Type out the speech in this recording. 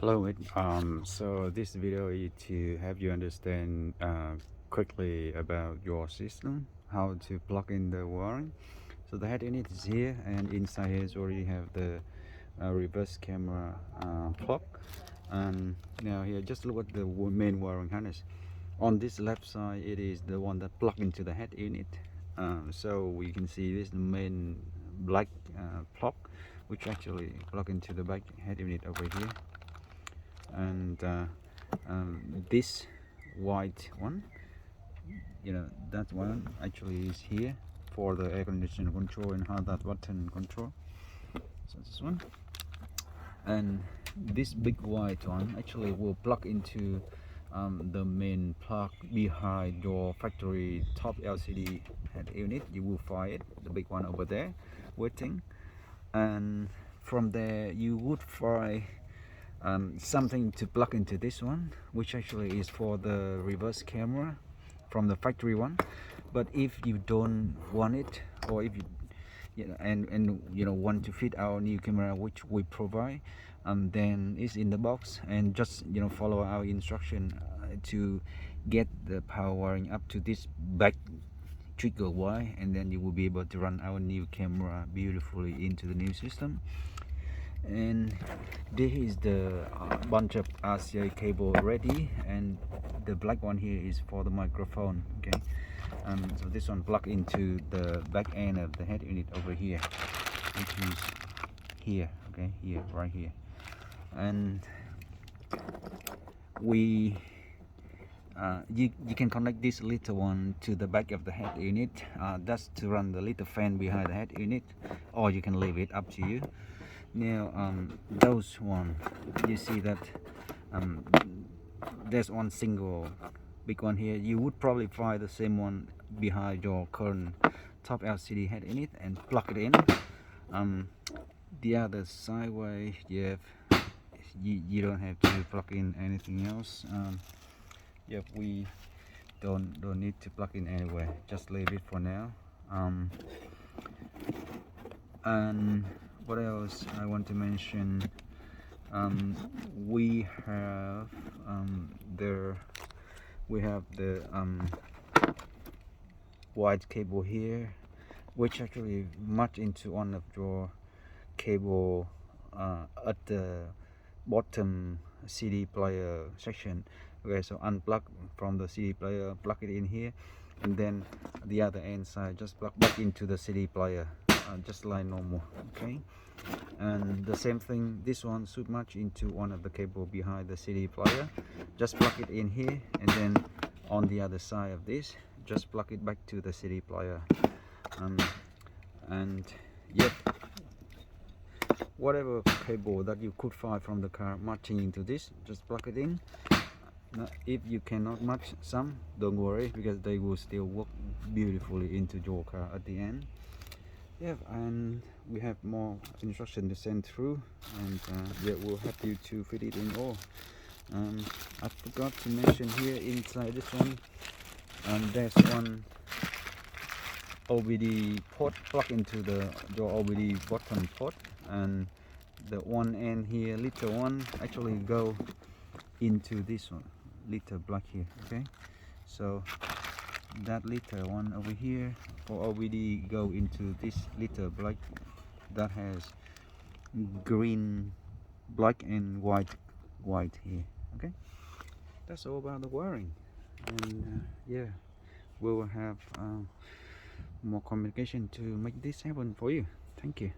Hello, so this video is to have you understand quickly about your system, how to plug in the wiring. So the head unit is here, and inside here is already have the reverse camera plug. And now here, just look at the main wiring harness. On this left side, it is the one that plug into the head unit. So we can see this main black plug, which actually plug into the back head unit over here. And this white one, that one actually is here for the air conditioner control and that button control. So this one, and this big white one actually will plug into the main plug behind your factory top LCD head unit. You will find it, the big one over there waiting, and from there you would find something to plug into this one, which actually is for the reverse camera from the factory one. But if you don't want it, or if you want to fit our new camera which we provide, then it's in the box, and just follow our instruction to get the power wiring up to this back trigger wire, and then you will be able to run our new camera beautifully into the new system. And this is the bunch of RCA cable ready, and the black one here is for the microphone. Okay, so this one plug into the back end of the head unit over here, which is here. Okay, here, right here. And we you can connect this little one to the back of the head unit. That's to run the little fan behind the head unit, or you can leave it, up to you. Now those one, you see that there's one single big one here. You would probably find the same one behind your current top LCD head unit and plug it in. The other sideway, you don't have to plug in anything else. We don't need to plug in anywhere, just leave it for now. And what else I want to mention, we have the white cable here, which actually match into one of your cable at the bottom CD player section. Okay, so unplug from the CD player, plug it in here, and then the other end side just plug back into the CD player, just like normal. Okay, and the same thing, this one should match into one of the cable behind the CD player. Just plug it in here, and then on the other side of this, just plug it back to the CD player. And yep, whatever cable that you could find from the car matching into this, just plug it in. Now, if you cannot match some, don't worry, because they will still work beautifully into your car at the end. Yeah, and we have more instruction to send through, and we'll help you to fit it in all. I forgot to mention here, inside this one, there's one OBD port plug into your OBD bottom port, and the one end here, little one, actually go into this one, little black here. Okay, so that little one over here for OBD go into this little black that has green, black and white here. Okay, that's all about the wiring. And we will have more communication to make this happen for you. Thank you.